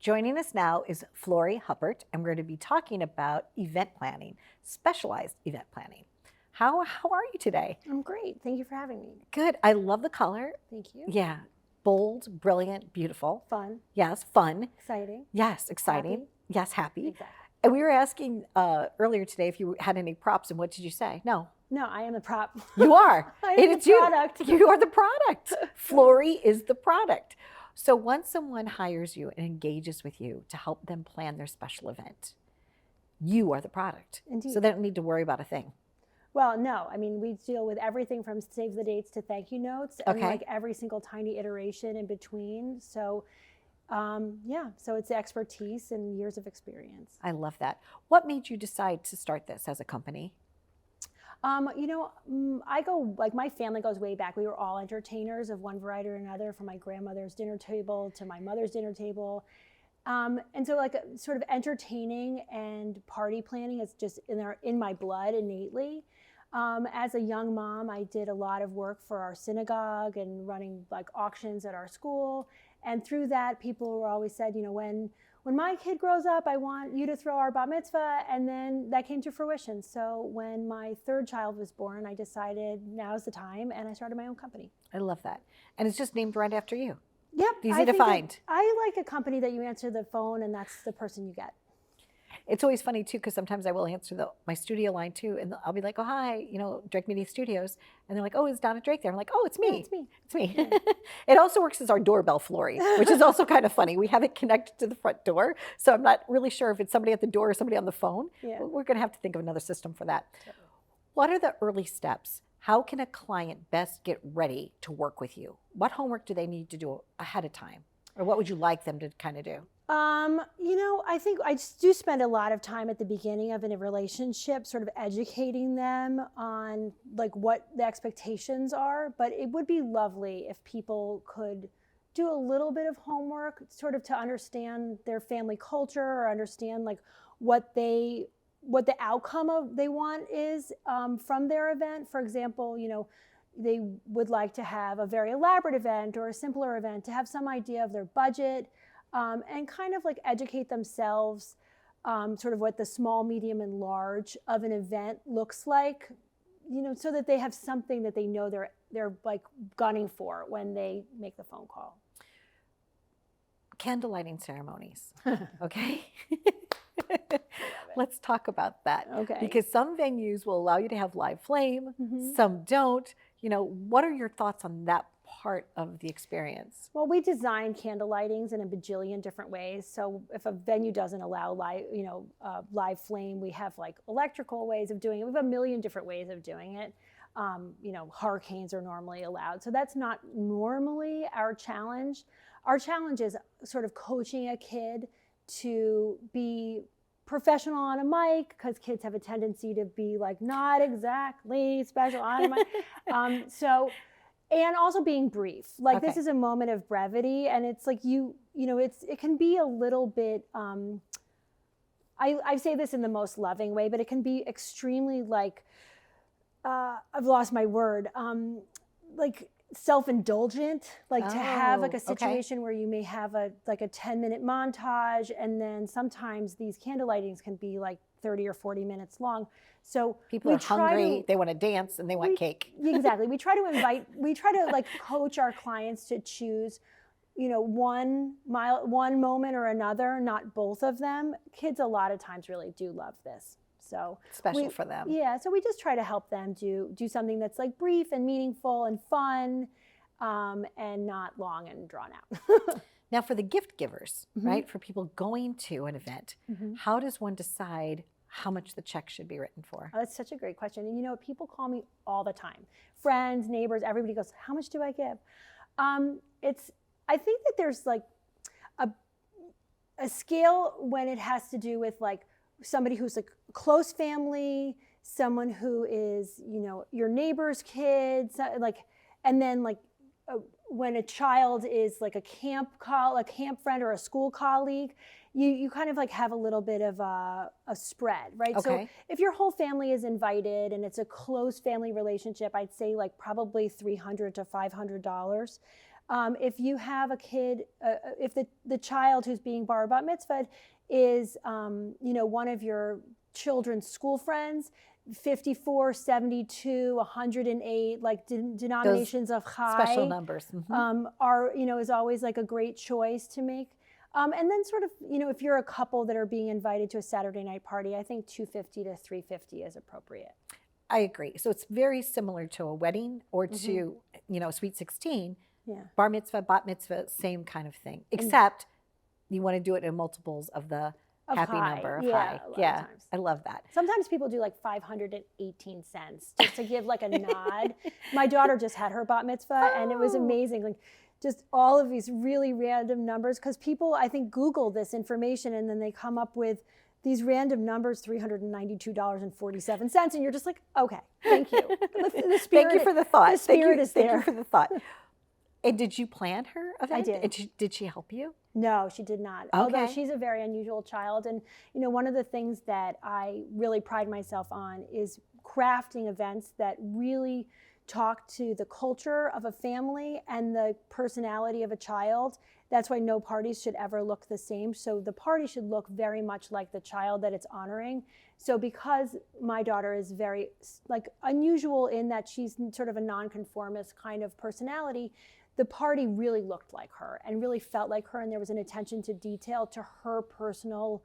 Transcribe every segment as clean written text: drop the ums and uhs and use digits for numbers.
Joining us now is Florie Huppert, and we're going to be talking about event planning, specialized event planning. How are you today? I'm great. Thank you for having me. Good. I love the color. Thank you. Yeah. Bold, brilliant, beautiful. Fun. Yes, fun. Exciting. Yes, exciting. Happy. Yes, happy. Exactly. And we were asking earlier today if you had any props, and what did you say? No. No, I am the prop. You are. I am the product. You are the product. Florie is the product. So once someone hires you and engages with you to help them plan their special event, you are the product. Indeed. So they don't need to worry about a thing. Well, no. I mean, we deal with everything from save the dates to thank you notes, and Okay. like every single tiny iteration in between. So, yeah. So it's expertise and years of experience. I love that. What made you decide to start this as a company? I go, like, my family goes way back. We were all entertainers of one variety or another, from my grandmother's dinner table to my mother's dinner table. And so, like, sort of entertaining and party planning is just in my blood innately. As a young mom, I did a lot of work for our synagogue and running like auctions at our school. And through that, people were always said, when my kid grows up, I want you to throw our bat mitzvah. And then that came to fruition. So when my third child was born, I decided now's the time, and I started my own company. I love that. And it's just named right after you. Yep. Easy to find. I like a company that you answer the phone and that's the person you get. It's always funny too, because sometimes I will answer my studio line too, and I'll be like, "Oh, hi, Drake Media Studios," and they're like, "Oh, is Donna Drake there?" I'm like, "Oh, it's me. Yeah, it's me. It's me." Yeah. It also works as our doorbell, Florie, which is also kind of funny. We have it connected to the front door, so I'm not really sure if it's somebody at the door or somebody on the phone. Yeah. We're going to have to think of another system for that. What are the early steps? How can a client best get ready to work with you? What homework do they need to do ahead of time, or what would you like them to kind of do? I think I just do spend a lot of time at the beginning of a relationship, sort of educating them on like what the expectations are. But it would be lovely if people could do a little bit of homework, sort of to understand their family culture, or understand like what the outcome of they want is from their event. For example, they would like to have a very elaborate event or a simpler event, to have some idea of their budget. And kind of like educate themselves, sort of what the small, medium, and large of an event looks like, so that they have something that they know they're like gunning for when they make the phone call. Candle lighting ceremonies, okay? Let's talk about that. Okay. Because some venues will allow you to have live flame, Mm-hmm. some don't. What are your thoughts on that part of the experience? Well, we design candle lightings in a bajillion different ways. So if a venue doesn't allow live flame, we have like electrical ways of doing it. We have a million different ways of doing it. Hurricanes are normally allowed. So that's not normally our challenge. Our challenge is sort of coaching a kid to be professional on a mic, because kids have a tendency to be like not exactly special on a mic. And also being brief. Like, Okay. This is a moment of brevity, and it's like it can be a little bit, I say this in the most loving way, but it can be extremely like, I've lost my word, like self-indulgent, like to have like a situation where you may have a 10-minute montage, and then sometimes these candle lightings can be like 30 or 40 minutes long. So People are hungry, they want to dance, and they want cake. Exactly. We try to like coach our clients to choose, one moment or another, not both of them. Kids a lot of times really do love this. So Special for them. Yeah. So we just try to help them do something that's like brief and meaningful and fun, and not long and drawn out. Now, for the gift givers, Mm-hmm. right, for people going to an event, Mm-hmm. how does one decide how much the check should be written for? Oh, that's such a great question. And people call me all the time. Friends, neighbors, everybody goes, "How much do I give?" I think that there's like a scale when it has to do with like somebody who's like close family, someone who is, your neighbor's kids, like, and then like when a child is like a camp friend or a school colleague, you kind of like have a little bit of a spread, right? Okay. So if your whole family is invited and it's a close family relationship, I'd say like probably $300 to $500. If you have a kid, if the child who's being bar bat mitzvahed is, one of your children's school friends, 54, 72, 108, like denominations of high. Special numbers. Is always like a great choice to make. And then sort of, if you're a couple that are being invited to a Saturday night party, I think 250 to 350 is appropriate. I agree. So it's very similar to a wedding or to, Sweet 16. Yeah. Bar mitzvah, bat mitzvah, same kind of thing. Except you want to do it in multiples of the happy high. Number of Yeah, high. a lot of Yeah, times. I love that. Sometimes people do like 518 cents just to give like a nod. My daughter just had her bat mitzvah and it was amazing. Like just all of these really random numbers, because people, I think, Google this information and then they come up with these random numbers, $392.47, and you're just like, okay, thank you. The spirit, Thank you for the thought. The spirit is there. Thank you for the thought. And did you plan her event? did. And did she help you? No, she did not. Okay. Although she's a very unusual child. And, one of the things that I really pride myself on is crafting events that really talk to the culture of a family and the personality of a child. That's why no parties should ever look the same. So the party should look very much like the child that it's honoring. So because my daughter is very unusual in that she's sort of a nonconformist kind of personality, the party really looked like her and really felt like her, and there was an attention to detail to her personal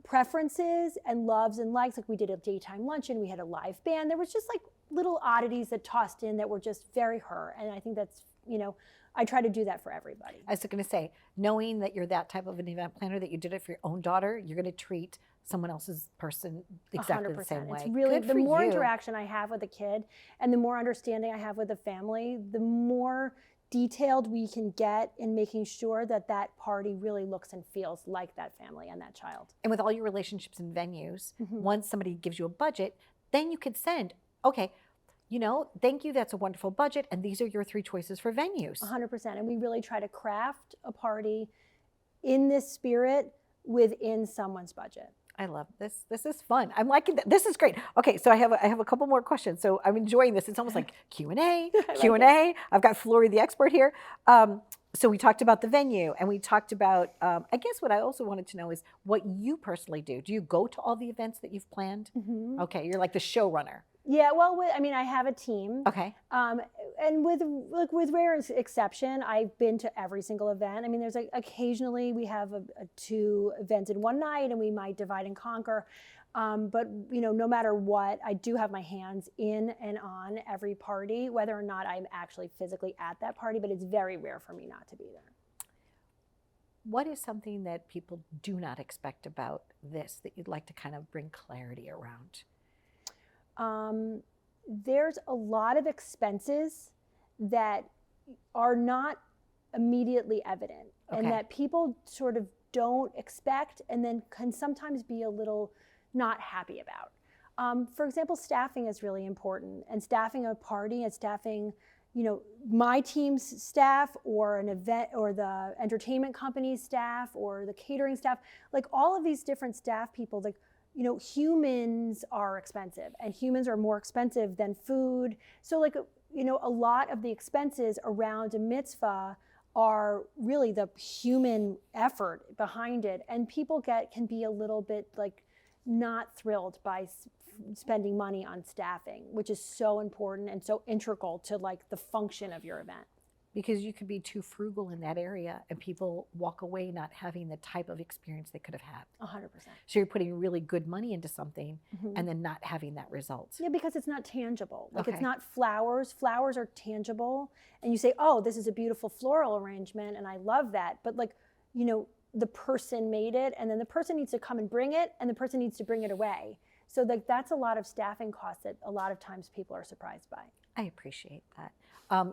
preferences and loves and likes. Like we did a daytime luncheon, we had a live band. There was just little oddities that tossed in that were just very her. And I think that's, I try to do that for everybody. I was going to say, knowing that you're that type of an event planner, that you did it for your own daughter, you're going to treat someone else's person exactly 100%. the same way. It's really, Good the for more you. interaction I have with a kid and the more understanding I have with the family, the more detailed we can get in making sure that that party really looks and feels like that family and that child. And with all your relationships and venues, once somebody gives you a budget, then you could send, okay, thank you, that's a wonderful budget, and these are your 3 choices for venues. 100%. And we really try to craft a party in this spirit within someone's budget. I love this. This is fun. I'm liking that. This is great. Okay, so I have a couple more questions. So I'm enjoying this. It's almost like Q&A, Q&A. I've got Florie the expert here. So we talked about the venue, and we talked about, I guess what I also wanted to know is what you personally do. Do you go to all the events that you've planned? Okay, you're like the showrunner. Yeah, well, I have a team. Okay. And with rare exception, I've been to every single event. I mean, there's occasionally we have 2 events in one night, and we might divide and conquer. But no matter what, I do have my hands in and on every party, whether or not I'm actually physically at that party. But it's very rare for me not to be there. What is something that people do not expect about this that you'd like to kind of bring clarity around? There's a lot of expenses that are not immediately evident and that people sort of don't expect and then can sometimes be a little not happy about. For example, staffing is really important, and staffing a party and staffing, my team's staff or an event or the entertainment company's staff or the catering staff, all of these different staff people, humans are expensive, and humans are more expensive than food. So a lot of the expenses around a mitzvah are really the human effort behind it. And people can be a little bit not thrilled by spending money on staffing, which is so important and so integral to the function of your event. Because you could be too frugal in that area and people walk away not having the type of experience they could have had. 100%. So you're putting really good money into something and then not having that result. Yeah, because it's not tangible. Okay. It's not flowers. Flowers are tangible. And you say, oh, this is a beautiful floral arrangement and I love that. But the person made it, and then the person needs to come and bring it, and the person needs to bring it away. So that's a lot of staffing costs that a lot of times people are surprised by. I appreciate that.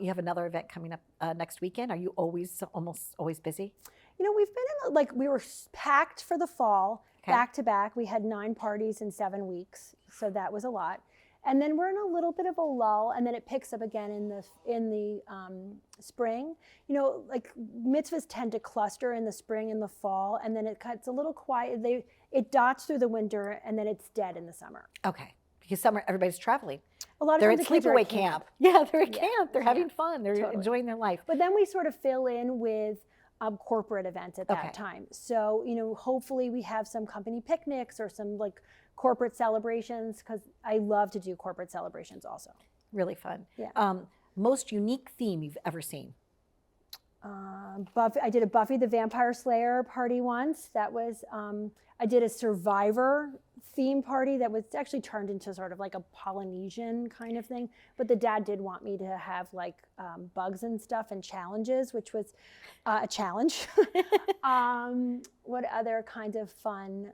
You have another event coming up next weekend. Are you almost always busy? We've been in we were packed for the fall, Okay. back to back. We had 9 parties in 7 weeks, so that was a lot. And then we're in a little bit of a lull, and then it picks up again in the spring. Mitzvahs tend to cluster in the spring and the fall, and then it's a little quiet. It dots through the winter, and then it's dead in the summer. Okay, because summer everybody's traveling. A lot of They're at times the kids are sleepaway camp. Yeah, they're at Yeah, camp. They're having yeah, fun. They're totally. enjoying their life. But then we sort of fill in with corporate events at that Okay. time. So, hopefully we have some company picnics or some like corporate celebrations, because I love to do corporate celebrations also. Really fun. Yeah. Most unique theme you've ever seen? I did a Buffy the Vampire Slayer party once. That was, I did a Survivor theme party that was actually turned into sort of like a Polynesian kind of thing. But the dad did want me to have like bugs and stuff and challenges, which was a challenge. What other kinds of fun?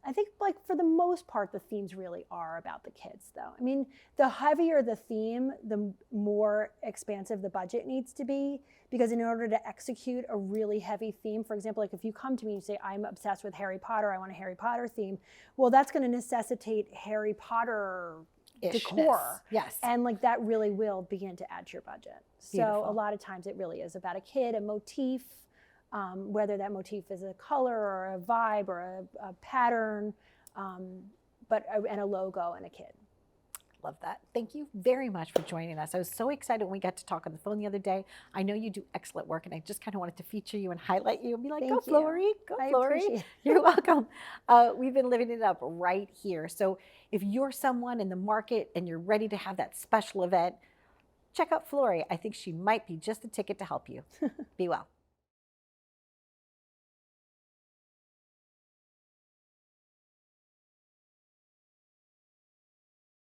I think like for the most part, the themes really are about the kids though. I mean, the heavier the theme, the more expansive the budget needs to be, because in order to execute a really heavy theme, for example, like if you come to me and say, I'm obsessed with Harry Potter, I want a Harry Potter theme, well, that's going to necessitate Harry Potter decor. Yes. And like that really will begin to add to your budget. Beautiful. So a lot of times it really is about a kid, a motif, whether that motif is a color or a vibe or a pattern, and a logo and a kid. Love that. Thank you very much for joining us. I was so excited when we got to talk on the phone the other day. I know you do excellent work, and I just kind of wanted to feature you and highlight you and be like, Thank go you. Florie, go I Florie. appreciate it. You're welcome. We've been living it up right here. So if you're someone in the market and you're ready to have that special event, check out Florie. I think she might be just the ticket to help you. Be well.